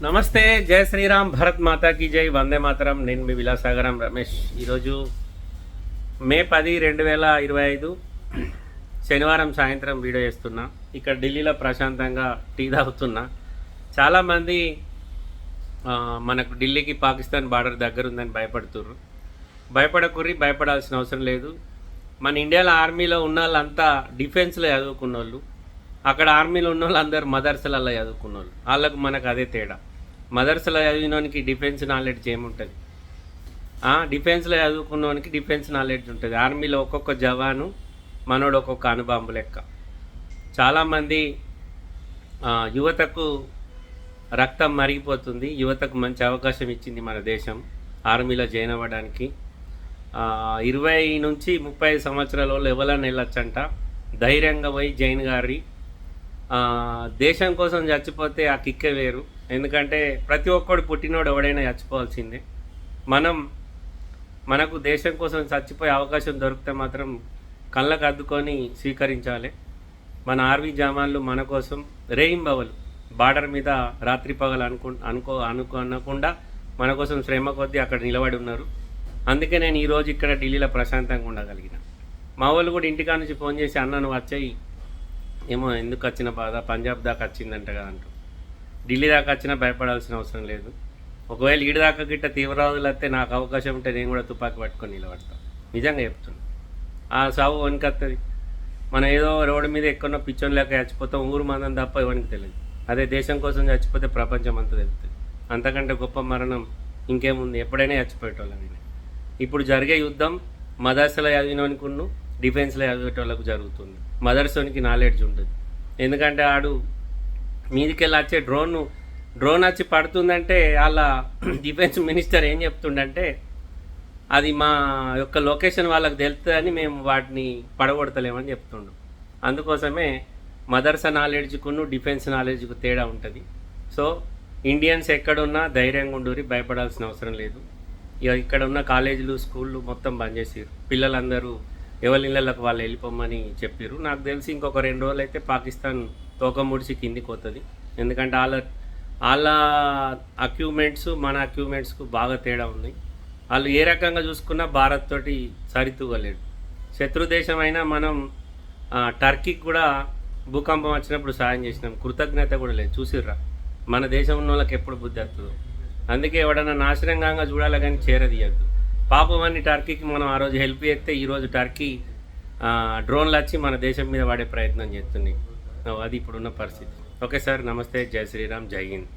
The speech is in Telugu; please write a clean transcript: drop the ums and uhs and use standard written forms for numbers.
నమస్తే, జై శ్రీరామ్, భరత్ మాతా కీ జై, వందే మాతరం. నేను మీ విలాసాగరం రమేష్. ఈరోజు మే 10, 2025 శనివారం సాయంత్రం వీడియో చేస్తున్నా. ఇక్కడ ఢిల్లీలో ప్రశాంతంగా టీ తాగుతున్నా. చాలామంది మనకు ఢిల్లీకి పాకిస్తాన్ బార్డర్ దగ్గర ఉందని భయపడుతుర్రు. భయపడాల్సిన అవసరం లేదు. మన ఇండియాలో ఆర్మీలో ఉన్న వాళ్ళంతా డిఫెన్స్లో చదువుకున్న వాళ్ళు, అక్కడ ఆర్మీలో ఉన్న వాళ్ళు అందరూ మదర్సలలో చదువుకున్న వాళ్ళు. వాళ్ళకు మనకు అదే తేడా. మదర్సలో చదివినోనికి డిఫెన్స్ నాలెడ్జ్ ఏముంటుంది, డిఫెన్స్లో చదువుకున్నోనికి డిఫెన్స్ నాలెడ్జ్ ఉంటుంది. ఆర్మీలో ఒక్కొక్క జవాను మనోడు ఒక్కొక్క అణుబాంబు లెక్క. చాలామంది యువతకు రక్తం మరిగిపోతుంది. యువతకు మంచి అవకాశం ఇచ్చింది మన దేశం ఆర్మీలో జాయిన్ అవ్వడానికి. 20 నుంచి 35 సంవత్సరాల వాళ్ళు ఎవరైనా వెళ్ళొచ్చంట. ధైర్యంగా పోయి జైన్ గారి దేశం కోసం చచ్చిపోతే ఆ కిక్కే వేరు. ఎందుకంటే ప్రతి ఒక్కడు పుట్టినోడు ఎవడైనా చచ్చిపోవాల్సిందే. మనకు దేశం కోసం చచ్చిపోయే అవకాశం దొరికితే మాత్రం కళ్ళకు అద్దుకొని స్వీకరించాలి. మన ఆర్మీ జవాన్లు మన కోసం రేయింబవలు బార్డర్ మీద రాత్రి పగలు అనకుండా మన కోసం శ్రమ కొద్దీ అక్కడ నిలబడి ఉన్నారు. అందుకే నేను ఈరోజు ఇక్కడ ఢిల్లీలో ప్రశాంతంగా ఉండగలిగిన. మా వాళ్ళు కూడా ఇంటికా నుంచి ఫోన్ చేసి, అన్న నువ్వు వచ్చాయి, ఏమో ఎందుకు వచ్చిన బాధ, పంజాబ్ దాకా వచ్చిందంట కదా అంటూ. ఢిల్లీ దాకా వచ్చినా భయపడాల్సిన అవసరం లేదు. ఒకవేళ ఈడి దాకా గిట్ట తీవ్రవాదులు వస్తే నాకు అవకాశం ఉంటే నేను కూడా తుపాకీ పట్టుకొని నిలబడతాను. నిజంగా చెప్తున్నా. ఆ సాగు వణికొస్తుంది. మనం ఏదో రోడ్డు మీద ఎక్కడో పిచ్చోని లేక చచ్చిపోతాం, ఊరు మందం తప్ప ఎవరికి తెలియదు. అదే దేశం కోసం చచ్చిపోతే ప్రపంచం అంతా తెలుస్తుంది. అంతకంటే గొప్ప మరణం ఇంకేముంది? ఎప్పుడైనా చచ్చిపోయేటోళ్ళం. ఇప్పుడు జరిగే యుద్ధం మదర్స్లో చదివినోనికున్ను డిఫెన్స్లో చదివేటోళ్ళకు జరుగుతుంది. మదర్సోనికి నాలెడ్జ్ ఉంటుంది. ఎందుకంటే ఆడు మీదికెళ్ళి వచ్చే డ్రోన్ వచ్చి పడుతుందంటే వాళ్ళ డిఫెన్స్ మినిస్టర్ ఏం చెప్తుండంటే, అది మా యొక్క లొకేషన్ వాళ్ళకి తెలుస్తుందని మేము వాటిని పడగొడతలేమని చెప్తుండు. అందుకోసమే మదర్స నాలెడ్జ్కును డిఫెన్స్ నాలెడ్జ్కు తేడా ఉంటుంది. సో ఇండియన్స్ ఎక్కడున్నా ధైర్యంగా ఉండూరి, భయపడాల్సిన అవసరం లేదు. ఇక ఇక్కడ ఉన్న కాలేజీలు స్కూళ్ళు మొత్తం బంద్ చేసారు. పిల్లలందరూ ఎవరి ఇళ్ళకు వాళ్ళు వెళ్ళిపోమని చెప్పారు. నాకు తెలిసి ఇంకొక 2 రోజులు అయితే పాకిస్తాన్ తోక ముడిచి కిందికి పోతుంది. ఎందుకంటే వాళ్ళ అక్యూమెంట్స్ మన అక్యూమెంట్స్కు బాగా తేడా ఉంది. వాళ్ళు ఏ రకంగా చూసుకున్నా భారత్ తోటి సరితూగలేడు. శత్రు దేశం అయినా మనం టర్కీకి కూడా భూకంపం వచ్చినప్పుడు సాయం చేసినాం. కృతజ్ఞత కూడా లేదు. చూసిర్రా మన దేశం ఉన్న వాళ్ళకి ఎప్పుడు బుద్ధి వస్తుందో. అందుకే ఎవడన్నా నాశనంగా చూడాలి కానీ చేరదీయద్దు. పాపం అని టర్కీకి మనం ఆ రోజు హెల్ప్ చేస్తే ఈరోజు టర్కీ డ్రోన్లు వచ్చి మన దేశం మీద వాడే ప్రయత్నం చేస్తున్నాయి. అది ఇప్పుడున్న పరిస్థితి. ఓకే సార్, నమస్తే, జై శ్రీరామ్, జై హింద్.